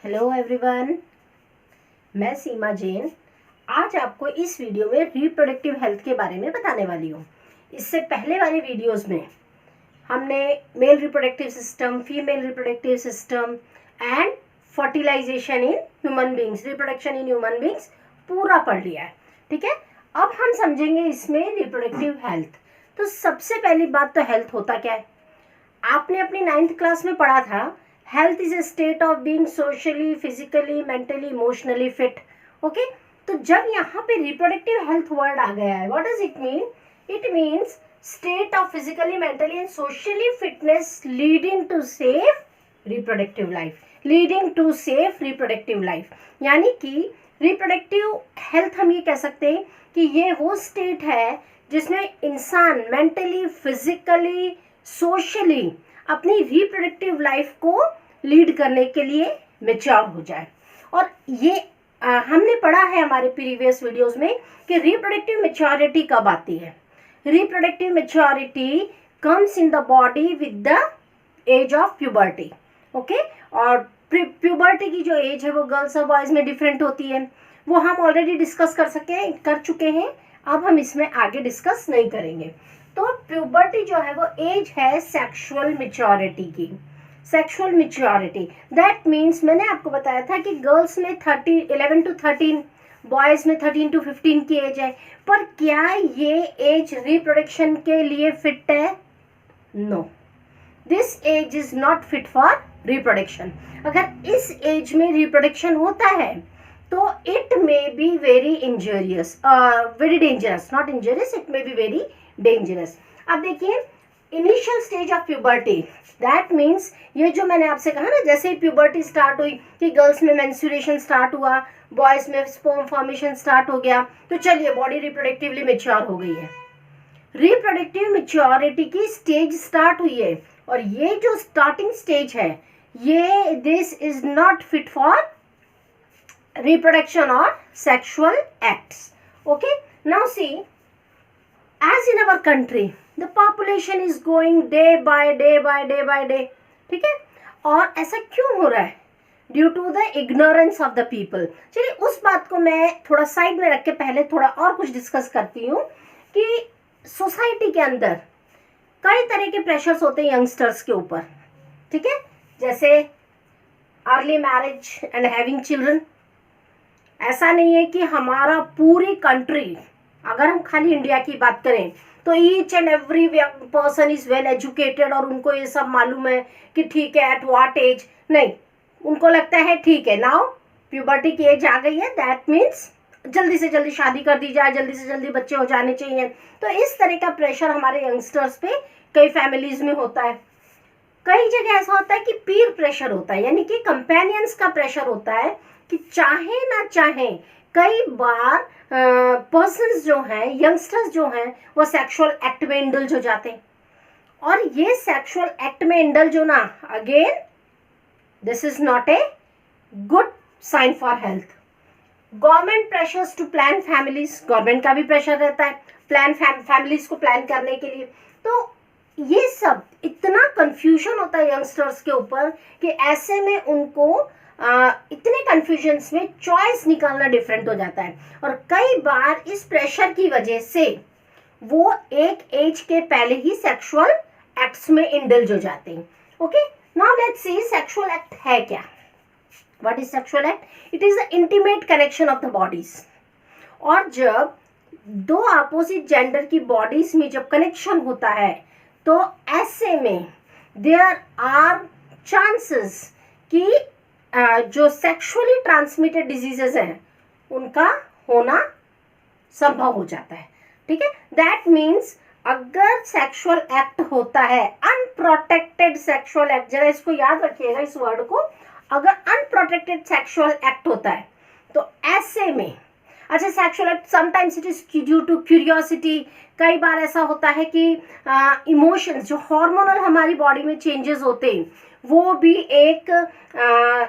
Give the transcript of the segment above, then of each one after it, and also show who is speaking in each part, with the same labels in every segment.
Speaker 1: Hello everyone, मैं सीमा जैन आज आपको इस वीडियो में रिप्रोडक्टिव हेल्थ के बारे में बताने वाली हूँ। इससे पहले वाली वीडियोस में हमने male reproductive system, female reproductive system and fertilisation in human beings, reproduction in human beings पूरा पढ़ लिया है। ठीक है, अब हम समझेंगे इसमें रिप्रोडक्टिव हेल्थ। तो सबसे पहली बात तो हेल्थ होता क्या है, आपने अपनी 9th क्लास में पढ़ा था। Health is a state of being socially, physically, mentally, emotionally fit. Okay, तो जब यहाँ पे रिप्रोडक्टिव हेल्थ वर्ड आ गया है, what does it mean? It means state of physically, mentally and socially fitness leading to safe reproductive life, leading to safe reproductive life. यानी कि reproductive health हम ये कह सकते हैं कि ये वो स्टेट है जिसमें इंसान मेंटली, फिजिकली, सोशली अपनी रिप्रोडक्टिव लाइफ को लीड करने के लिए मैच्योर हो जाए। और ये हमने पढ़ा है हमारे प्रीवियस वीडियोस में कि रिप्रोडक्टिव मैच्योरिटी कब आती है। Reproductive maturity comes in the body with the age of puberty. Okay, और प्यूबर्टी की जो एज है वो गर्ल्स और बॉयज में डिफरेंट होती है, वो हम ऑलरेडी डिस्कस कर चुके हैं। अब हम इसमें आगे डिस्कस नहीं करेंगे। तो प्यूबर्टी जो है वो एज है सेक्सुअल मैच्योरिटी की। सेक्सुअल मैच्योरिटी दैट मीन्स, मैंने आपको बताया था कि गर्ल्स में 11 to 13, बॉयज में 13 to 15 की एज है। पर क्या ये एज रिप्रोडक्शन के लिए फिट है? No, this age is not fit for reproduction. अगर इस एज में रिप्रोडक्शन होता है तो it may be very injurious, very dangerous, not injurious, it may be very dangerous. अब देखिए, initial stage of puberty that means, ये जो मैंने आपसे कहा ना, जैसे ही प्यूबर्टी स्टार्ट हुई कि गर्ल्स में मेंस्ट्रुएशन स्टार्ट हुआ, बॉयज में स्पर्म फॉर्मेशन स्टार्ट हो गया, तो चलिए बॉडी रिप्रोडक्टिवली मैच्योर हो गई है। रिप्रोडक्टिव मैच्योरिटी की स्टेज स्टार्ट हुई है, और ये जो स्टार्टिंग स्टेज है, ये this is not fit for reproduction or sexual acts. Okay, now see, as in our country the population is going day by day. ठीक है, और ऐसा क्यों हो रहा है? Due to the ignorance of the people. चलिए उस बात को मैं थोड़ा साइड में रख के पहले थोड़ा और कुछ डिस्कस करती हूँ कि सोसाइटी के अंदर कई तरह के प्रेशर्स होते हैं यंगस्टर्स के ऊपर। ठीक है, जैसे early marriage and having children. ऐसा नहीं है कि हमारा पूरी कंट्री, अगर हम खाली इंडिया की बात करें तो each and every person is well educated और उनको ये सब मालूम है कि ठीक है एट व्हाट एज। नहीं, उनको लगता है ठीक है नाउ प्यूबर्टी की एज आ गई है, दैट मीन्स जल्दी से जल्दी शादी कर दी जाए, जल्दी से जल्दी बच्चे हो जाने चाहिए। तो इस तरह का प्रेशर हमारे यंगस्टर्स पे कई फैमिलीज में होता है। कई जगह ऐसा होता है कि पीर प्रेशर होता है, यानी कि कंपेनियंस का प्रेशर होता है कि चाहे ना चाहे कई बार पर्सन्स जो हैं, यंगस्टर्स जो हैं, वो सेक्सुअल एक्ट में इंडल्ज हो जाते हैं। और ये सेक्सुअल एक्ट में इंडल्ज होना, again this is not a good sign for health. Government pressures to plan families, government का भी प्रेशर रहता है प्लान फैमिलीज को प्लान करने के लिए। तो ये सब इतना कंफ्यूजन होता है यंगस्टर्स के ऊपर कि ऐसे में उनको इतने कंफ्यूजन्स में चॉइस निकालना डिफरेंट हो जाता है। और कई बार इस प्रेशर की वजह से वो एक एज के पहले ही सेक्सुअल एक्ट्स में इंडल्ज हो जाते हैं। Okay, now let's see sexual act है क्या। What is sexual act? It is the intimate connection of the bodies. और जब दो अपोजिट जेंडर की बॉडीज में जब कनेक्शन होता है तो ऐसे में देयर आर चांसेस कि जो सेक्सुअली ट्रांसमिटेड डिजीजेस हैं उनका होना संभव हो जाता है। ठीक है, दैट मीन्स अगर सेक्सुअल एक्ट होता है, अनप्रोटेक्टेड सेक्सुअल एक्ट, जरा इसको याद रखिएगा इस वर्ड को, अगर अनप्रोटेक्टेड सेक्सुअल एक्ट होता है तो ऐसे में, अच्छा sexual act sometimes it is due to curiosity. कई बार ऐसा होता है कि इमोशंस, जो हार्मोनल हमारी बॉडी में चेंजेस होते हैं, वो भी एक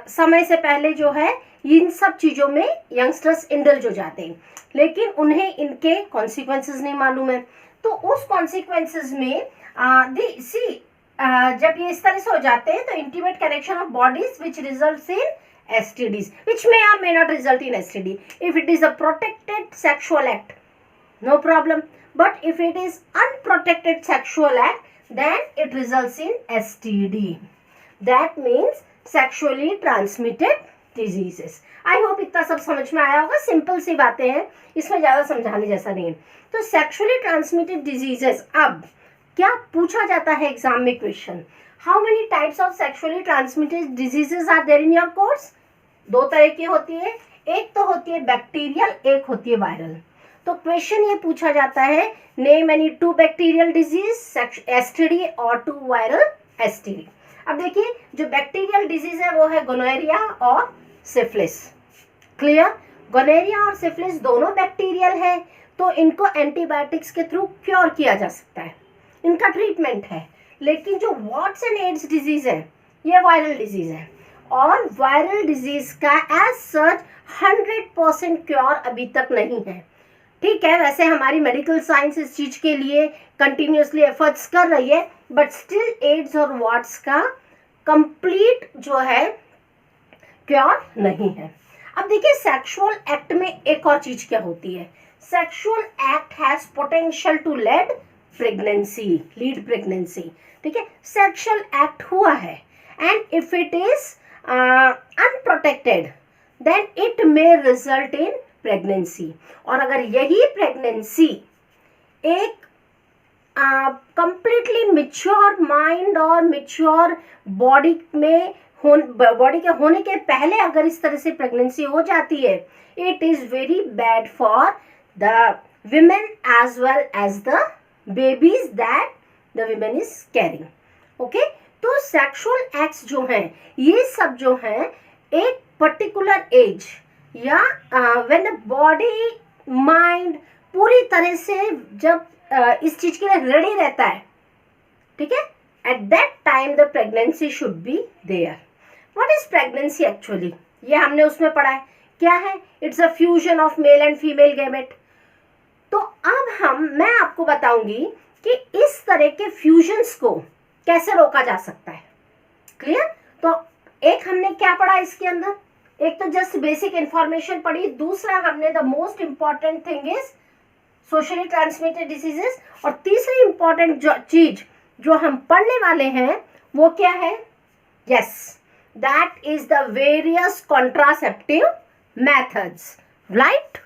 Speaker 1: समय से पहले जो है इन सब चीज़ों में यंगस्टर्स इंडल्ज हो जाते हैं, लेकिन उन्हें इनके कॉन्सिक्वेंसेस नहीं मालूम है। तो उस कॉन्सिक्वेंसेस में जब ये इस तरह से हो जाते हैं तो intimate connection of bodies which results in STDs, which may or may not result in STD. If it is a protected sexual act, no problem. But if it is unprotected sexual act, then it results in STD. That means sexually transmitted diseases. I hope इतना सब समझ में आया होगा. Simple सी बातें हैं, इसमें ज़्यादा समझाने जैसा नहीं है. तो सेक्सुअली ट्रांसमिटेड डिजीजेस. अब क्या पूछा जाता है एग्जाम में question, how many types of sexually transmitted diseases are there in your course. दो तरह की होती है, एक तो होती है बैक्टीरियल, एक होती है वायरल. तो क्वेश्चन ये पूछा जाता है, name any 2 bacterial disease STD और 2 वायरल STD. अब देखिए, जो बैक्टीरियल डिजीज है वो है गोनोरिया और सिफिलिस. क्लियर. गोनोरिया और सिफिलिस दोनों बैक्टीरियल है, तो इनको एंटीबायोटिक्स के थ्रू क्योर किया जा सकता है, इनका ट्रीटमेंट है. लेकिन जो वॉट्स एंड एड्स डिजीज है ये वायरल डिजीज है, और वायरल डिजीज का एज सच 100% क्योर अभी तक नहीं है. ठीक है, वैसे हमारी मेडिकल साइंस इस चीज के लिए कंटिन्यूसली एफर्ट्स कर रही है, बट स्टिल एड्स और वॉट्स का कंप्लीट जो है क्योर नहीं है. अब देखिए, सेक्सुअल एक्ट में एक और चीज क्या होती है. Sexual act has potential to lead pregnancy. ठीक है, सेक्सुअल एक्ट हुआ है, and if it is unprotected then it may result in pregnancy. और अगर यही प्रेगनेंसी एक कंप्लीटली मिच्योर माइंड और मिच्योर बॉडी के होने के पहले अगर इस तरह से प्रेगनेंसी हो जाती है, it is very bad for the women as well as the babies that the women is carrying. Okay, तो सेक्सुअल एक्ट्स जो हैं ये सब जो हैं एक पर्टिकुलर एज या व्हेन द बॉडी माइंड पूरी तरह से जब इस चीज के लिए रेडी रहता है, ठीक है, at that time the pregnancy should be there. What is pregnancy actually, ये हमने उसमें पढ़ा है. क्या है? It's a fusion of male and female gamete. तो अब मैं आपको बताऊंगी कि इस तरह के फ्यूजन्स को कैसे रोका जा सकता है. क्लियर. तो एक हमने क्या पढ़ा इसके अंदर, एक तो जस्ट बेसिक इंफॉर्मेशन पढ़ी, दूसरा हमने the most important thing is socially transmitted diseases, और तीसरी इंपॉर्टेंट चीज जो हम पढ़ने वाले हैं वो क्या है? Yes, that is the various contraceptive methods. Right,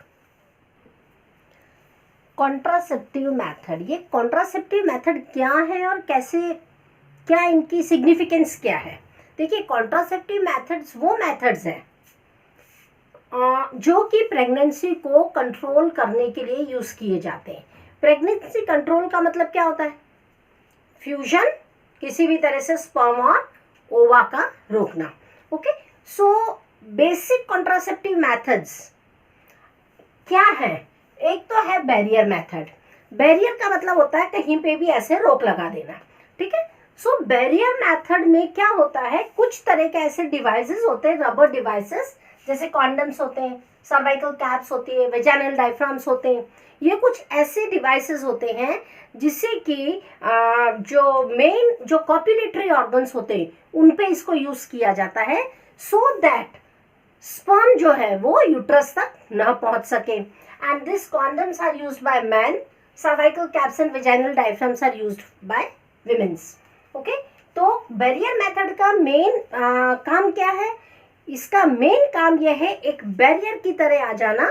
Speaker 1: contraceptive method. ये कॉन्ट्रासेप्टिव मेथड क्या है और कैसे, क्या इनकी सिग्निफिकेंस क्या है? देखिए, कॉन्ट्रासेप्टिव मेथड्स वो मेथड्स हैं जो कि प्रेगनेंसी को कंट्रोल करने के लिए यूज़ किए जाते हैं. प्रेगनेंसी कंट्रोल का मतलब क्या होता है? फ्यूजन, किसी भी तरह से स्पर्म और ओवा का रोकना. Okay, so basic contraceptive methods क्या है? एक तो है बैरियर मेथड. बैरियर का मतलब होता है कहीं पे भी ऐसे रोक लगा देना. ठीक है, सो बैरियर मेथड में क्या होता है, कुछ तरह के ऐसे डिवाइसेस होते हैं, रबर डिवाइसेस, जैसे कॉन्डम्स होते हैं, सर्वाइकल कैप्स होती है, वेजाइनल डायफ्राम्स होते हैं. ये कुछ ऐसे डिवाइसेस होते हैं जिससे कि जो मेन जो कॉपुलेटरी ऑर्गन्स होते हैं उन पे इसको यूज किया जाता है, सो दैट स्पर्म जो है वो यूट्रस तक न पहुंच सके. And this condoms are used by man, cervical caps and vaginal diaphragms are used by womens. Okay, तो बैरियर मेथड का मेन काम क्या है? इसका मेन काम यह है एक बैरियर की तरह आ जाना,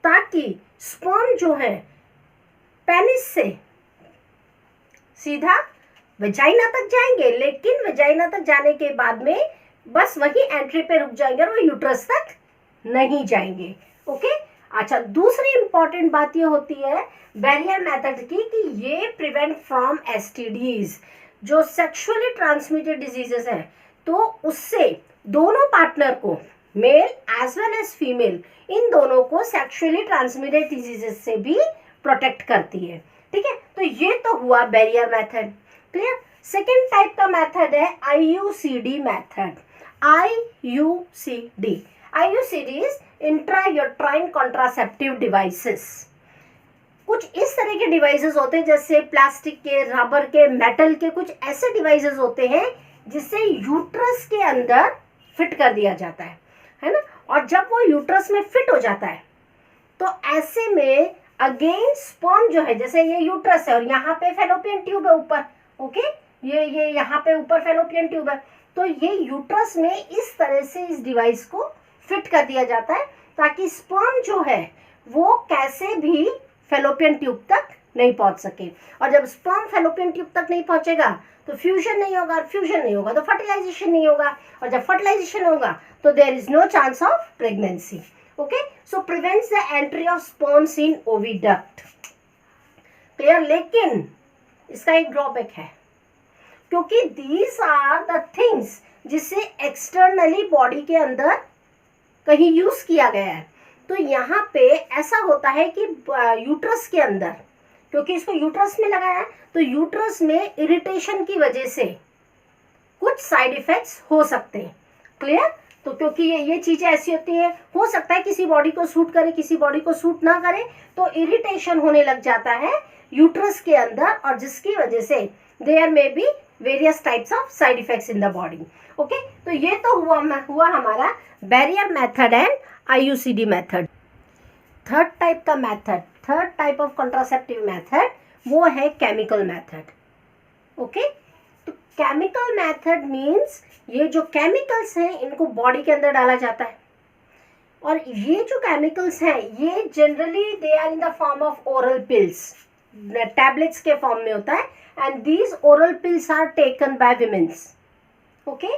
Speaker 1: ताकि स्पर्म जो है पेनिस से सीधा वेजाइना तक जाएंगे, लेकिन वेजाइना तक जाने के बाद में बस वही एंट्री पे रुक जाएंगे और वो यूट्रस तक नहीं जाएंगे. ओके, अच्छा, दूसरी इंपॉर्टेंट बात ये होती है बैरियर मेथड की कि ये प्रिवेंट फ्रॉम STDs, जो सेक्सुअली ट्रांसमिटेड डिजीजेस हैं, तो उससे दोनों पार्टनर को, male as well as female, इन दोनों को सेक्सुअली ट्रांसमिटेड डिजीजेस से भी प्रोटेक्ट करती है. ठीक है, तो ये तो हुआ barrier method. Clear. Second type का मेथड है IUCD method. IUCD is intrauterine contraceptive devices. कुछ इस तरह के डिवाइसेस होते हैं, जैसे प्लास्टिक के, रबर के, मेटल के, कुछ ऐसे डिवाइसेस होते हैं जिससे यूट्रस के अंदर फिट कर दिया जाता है. है ना। और जब वो यूट्रस में फिट हो जाता है तो ऐसे में अगेन स्पर्म जो है, जैसे ये यूट्रस है और यहाँ पे फैलोपियन ट्यूब है ऊपर, ओके, ये यहाँ पे ऊपर फैलोपियन ट्यूब है, तो ये यूट्रस में इस तरह से इस डिवाइस को फिट कर दिया जाता है ताकि स्पर्म जो है वो कैसे भी फैलोपियन ट्यूब तक नहीं पहुंच सके। और जब स्पर्म फैलोपियन ट्यूब तक नहीं पहुंचेगा तो फ्यूजन नहीं होगा, और फ्यूजन नहीं होगा तो फर्टिलाइजेशन नहीं होगा, और जब फर्टिलाइजेशन होगा तो there is no chance of pregnancy. Okay, so prevents the entry of sperms in oviduct. Clear. लेकिन इसका एक ड्रॉबैक है, क्योंकि दीज आर द थिंग्स जिसे एक्सटर्नली बॉडी के अंदर कहीं यूज किया गया है। तो यहाँ पे ऐसा होता है कि यूट्रस के अंदर, क्योंकि इसको यूट्रस में लगाया है, तो यूट्रस में इरिटेशन की वजह से कुछ साइड इफेक्ट्स हो सकते हैं। क्लियर। तो क्योंकि ये चीजें ऐसी होती है, हो सकता है किसी बॉडी को सूट करे, किसी बॉडी को सूट ना करे, तो इरिटेशन होने लग जाता है यूट्रस के अंदर, और जिसकी वजह से there may be various types of side effects in the body. Okay, तो ये तो हुआ हमारा barrier method and IUCD method. Third type का method, third type of contraceptive method, वो है केमिकल मेथड। ओके, तो केमिकल मेथड मीन्स ये जो केमिकल्स हैं इनको बॉडी के अंदर डाला जाता है, और ये जो केमिकल्स हैं ये generally they are in the form of oral pills, tablets के फॉर्म में होता है, and these oral pills are taken by womens. Okay,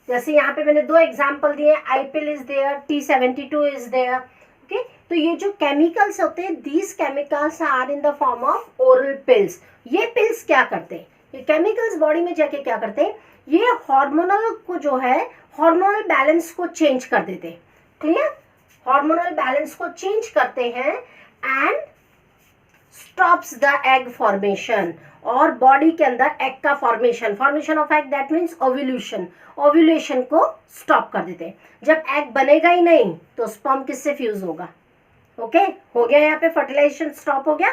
Speaker 1: जैसे यहाँ पे मैंने 2 एग्जाम्पल दिए, i pill is there, T72 is there. Okay, तो ये जो केमिकल्स होते हैं, these chemicals are in the form of oral pills. ये पिल्स क्या करते हैं, ये केमिकल्स बॉडी में जाके क्या करते हैं, ये हार्मोनल को जो है, हार्मोनल बैलेंस को चेंज कर देते हैं। क्लियर। हार्मोनल बैलेंस को चेंज करते हैं and stops the egg formation, और बॉडी के अंदर एग का formation of egg, that means ovulation को स्टॉप कर देते हैं। जब एग बनेगा ही नहीं तो स्पर्म किससे फ्यूज होगा। ओके, हो गया यहाँ पे फर्टिलाइजेशन स्टॉप हो गया,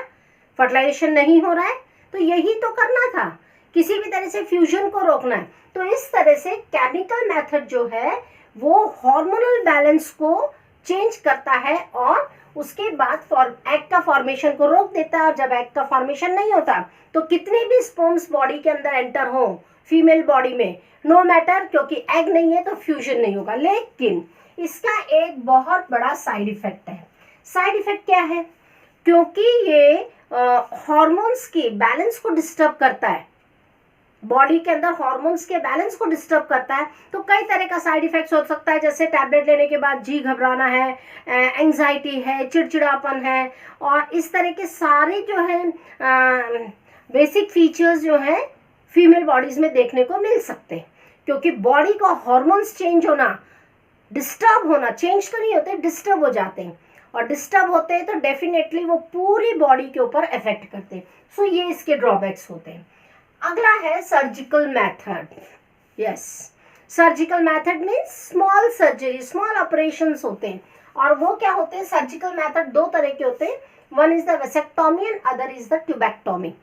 Speaker 1: फर्टिलाइजेशन नहीं हो रहा है, तो यही तो करना था, किसी भी तरह से फ्यूजन को रोकना है। तो इस तरह से केमिकल मेथड जो है वो हार्मोनल बैलेंस को चेंज करता है और उसके बाद एग का फॉर्मेशन को रोक देता है। और जब एग का फॉर्मेशन नहीं होता तो कितने भी स्पर्म्स बॉडी के अंदर एंटर हो फीमेल बॉडी में, नो मैटर, क्योंकि एग नहीं है तो फ्यूजन नहीं होगा। लेकिन इसका एक बहुत बड़ा साइड इफेक्ट है। साइड इफेक्ट क्या है, क्योंकि ये हार्मोन्स के बैलेंस को डिस्टर्ब करता है, बॉडी के अंदर हार्मोन्स के बैलेंस को डिस्टर्ब करता है, तो कई तरह का साइड इफेक्ट्स हो सकता है। जैसे टैबलेट लेने के बाद जी घबराना है, एंजाइटी है, चिड़चिड़ापन है, और इस तरह के सारे जो है बेसिक फीचर्स जो है फीमेल बॉडीज में देखने को मिल सकते हैं, क्योंकि बॉडी का हार्मोन्स चेंज होना, डिस्टर्ब होना, चेंज तो नहीं होते, डिस्टर्ब हो जाते हैं, और डिस्टर्ब होते हैं तो डेफिनेटली वो पूरी बॉडी के ऊपर इफेक्ट करते हैं। सो ये इसके ड्रॉबैक्स होते हैं। अगला है surgical method. Yes, surgical method means small surgery, small operations होते हैं, और वो क्या होते हैं, सर्जिकल मेथड 2 तरह के होते हैं, one is the vasectomy and other is the tubectomy.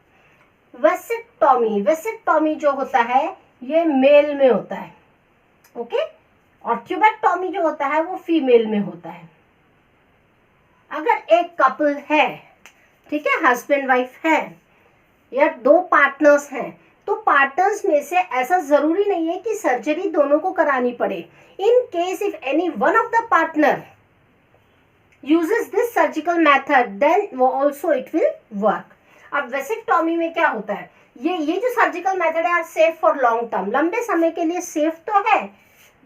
Speaker 1: Vasectomy जो होता है ये मेल में होता है, ओके, और ट्यूबेक्टोमी जो होता है वो फीमेल में होता है। अगर एक कपल है, ठीक है, हस्बैंड वाइफ है या 2 पार्टनर्स हैं, तो पार्टनर्स में से ऐसा जरूरी नहीं है कि सर्जरी दोनों को करानी पड़े। In case if any one of the partner uses this surgical method then also it will work। अब वेसेक्टोमी में क्या होता है, ये जो सर्जिकल मेथड है are safe for long term, लंबे समय के लिए सेफ तो है,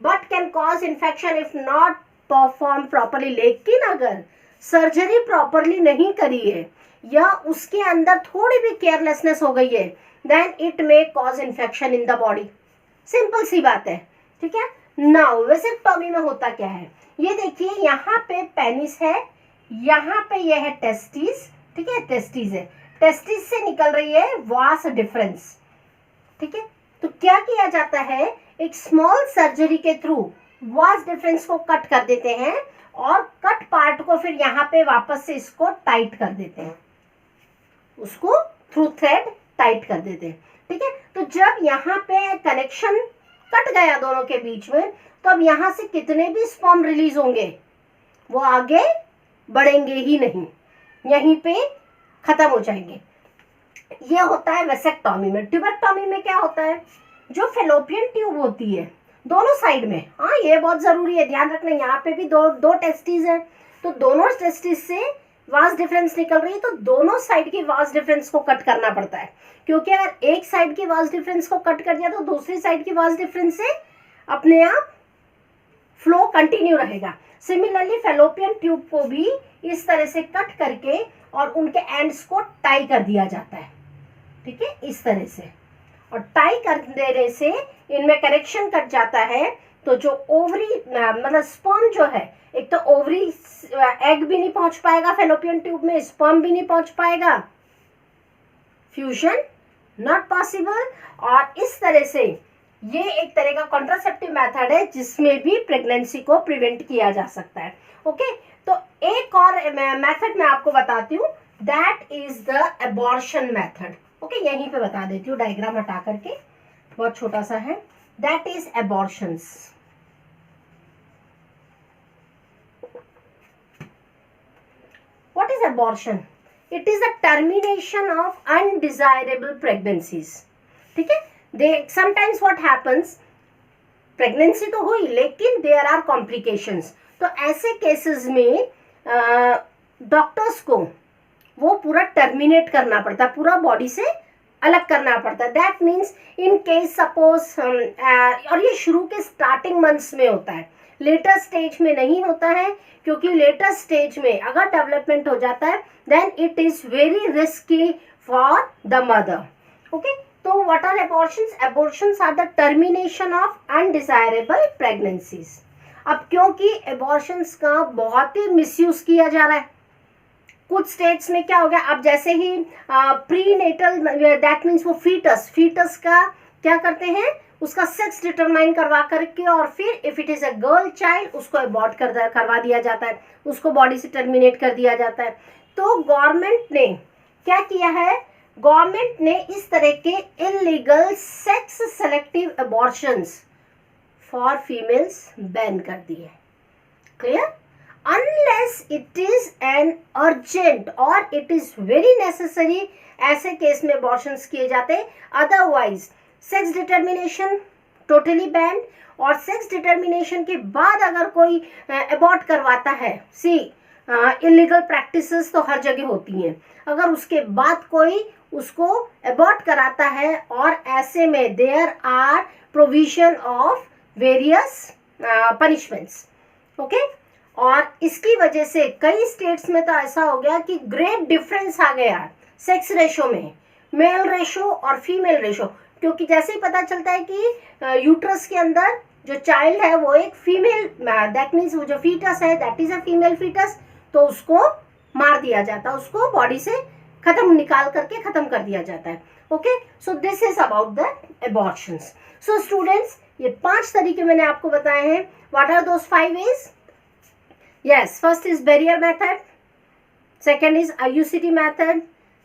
Speaker 1: but can cause infection if not perform properly. लेकिन अगर सर्जरी प्रॉपरली नहीं करी है या उसके अंदर थोड़ी भी केयरलेसनेस हो गई है, then it may cause infection in the body. Simple सी बात है, ठीक है। नाउ वेसेक्टोमी में होता क्या है, ये देखिए यहाँ पे पेनिस है, यहाँ पे ये है टेस्टिस, ठीक है, टेस्टिस है, टेस्टिस से निकल रही है वास डिफरेंस, ठीक है। तो क्या किया जाता है, एक स्मॉल सर्जरी के थ्रू वास डिफरेंस को कट कर देते हैं, और कट पार्ट को फिर यहाँ पे वापस से इसको टाइट कर देते हैं, उसको थ्रू थ्रेड टाइट कर देते हैं, ठीक है। तो जब यहाँ पे कनेक्शन कट गया दोनों के बीच में, तो अब यहाँ से कितने भी स्पर्म रिलीज होंगे वो आगे बढ़ेंगे ही नहीं, यहीं पे खत्म हो जाएंगे। ये होता है वेसेक्टॉमी में। ट्यूबेक्टॉमी में क्या होता है, जो फेलोपियन ट्यूब होती है दोनों साइड में, हाँ ये बहुत जरूरी है ध्यान रखना, यहाँ पे भी दो टेस्टिस है, तो दोनों टेस्टिस से वास डिफरेंस निकल रही है, तो दोनों साइड की वास डिफरेंस को कट करना पड़ता है, क्योंकि अगर एक साइड की वास डिफरेंस को कट कर दिया तो दूसरी साइड की वास डिफरेंस से अपने आप फ्लो कंटिन्यू रहेगा। सिमिलरली फेलोपियन ट्यूब को भी इस तरह से कट करके और उनके एंड्स को टाई कर दिया जाता है, ठीक है, इस तरह से, और टाई कर देने से इनमें कनेक्शन कट जाता है, तो जो ओवरी मतलब स्पर्म जो है, एक तो ओवरी एग भी नहीं पहुंच पाएगा फेलोपियन ट्यूब में, स्पर्म भी नहीं पहुंच पाएगा, फ्यूजन नॉट पॉसिबल। और इस तरह से ये एक तरह का कॉन्ट्रासेप्टिव मेथड है जिसमें भी प्रेगनेंसी को प्रिवेंट किया जा सकता है। ओके, तो एक और मेथड मैं आपको बताती हूँ, that is the abortion method. Okay, यहीं पे बता देती हूँ डायग्राम हटा करके, बहुत छोटा सा है, that is abortions. What is abortion? It is the termination of undesirable pregnancies. ठीक है, they sometimes what happens, pregnancy तो हुई लेकिन there are complications, तो ऐसे केसेस में डॉक्टर्स को वो पूरा टर्मिनेट करना पड़ता है, पूरा बॉडी से अलग करना पड़ता है। That means in case suppose, और ये शुरू के स्टार्टिंग मंथ्स में होता है, लेटर स्टेज में नहीं होता है, क्योंकि लेटर स्टेज में अगर डेवलपमेंट हो जाता है then it is very risky for the mother. Okay, तो what are abortions? Abortions are the termination of undesirable pregnancies. अब क्योंकि एबॉर्शंस का बहुत ही मिसयूज किया जा रहा है, कुछ स्टेट्स में क्या हो गया, अब जैसे ही प्री नेटल, दैट मीन्स वो फीटस का क्या करते हैं, उसका सेक्स डिटरमाइन करवा करके और फिर if it is a girl child उसको अबॉर्ट करवा दिया जाता है, उसको बॉडी से टर्मिनेट कर दिया जाता है। तो गवर्नमेंट ने क्या किया है, गवर्नमेंट ने इस तरह के illegal sex selective abortions for females ban कर दिए। Clear? Unless it is an urgent और इट इज वेरी नेसेसरी, ऐसे केस में अबॉर्शंस किए जाते हैं, otherwise sex determination totally ban. और सेक्स डिटर्मिनेशन के बाद अगर कोई अबॉर्ट करवाता है, सी इलीगल प्रैक्टिसेस तो हर जगह होती हैं, अगर उसके बाद कोई उसको अबॉर्ट कराता है और ऐसे में there are provision of various punishments. Okay, और इसकी वजह से कई स्टेट्स में तो ऐसा हो गया कि ग्रेट डिफरेंस आ गया सेक्स रेशो में, मेल रेशो और फीमेल रेशो, क्योंकि जैसे ही पता चलता है कि यूट्रस के अंदर जो चाइल्ड है वो एक फीमेल, दैट मीन्स वो जो फीटस है that is a female foetus, तो उसको मार दिया जाता है, उसको बॉडी से निकाल करके खत्म कर दिया जाता है। Okay, so this is about the abortions. So students, ये 5 तरीके मैंने आपको बताए हैं। What are those 5 ways? Yes, first is barrier method, second is IUCD method,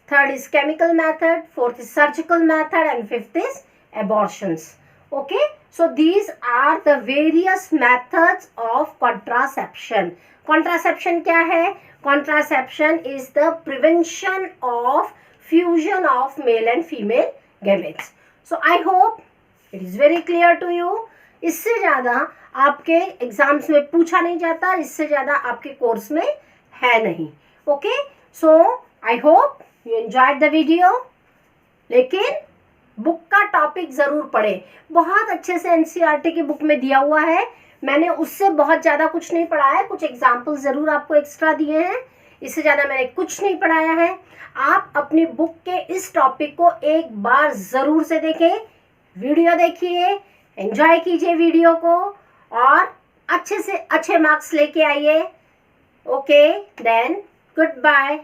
Speaker 1: third is chemical method, fourth is surgical method, and fifth is abortions. Okay, so these are the various methods of contraception. Contraception क्या है? Contraception is the prevention of fusion of male and female gametes. So I hope it is very clear to you. इससे ज़्यादा आपके exams में पूछा नहीं जाता, इससे ज़्यादा आपके कोर्स में है नहीं। Okay, so I hope you enjoyed the video, लेकिन बुक का टॉपिक ज़रूर पढ़े, बहुत अच्छे से एनसीईआरटी की बुक में दिया हुआ है, मैंने उससे बहुत ज़्यादा कुछ नहीं पढ़ाया है, कुछ एग्जाम्पल ज़रूर आपको एक्स्ट्रा दिए हैं, इससे ज़्यादा मैंने कुछ नहीं पढ़ाया है। आप अपनी बुक के इस टॉपिक को एक बार ज़रूर से देखें, वीडियो देखिए, एंजॉय कीजिए वीडियो को और अच्छे से अच्छे मार्क्स लेके आइए। Okay, then good bye.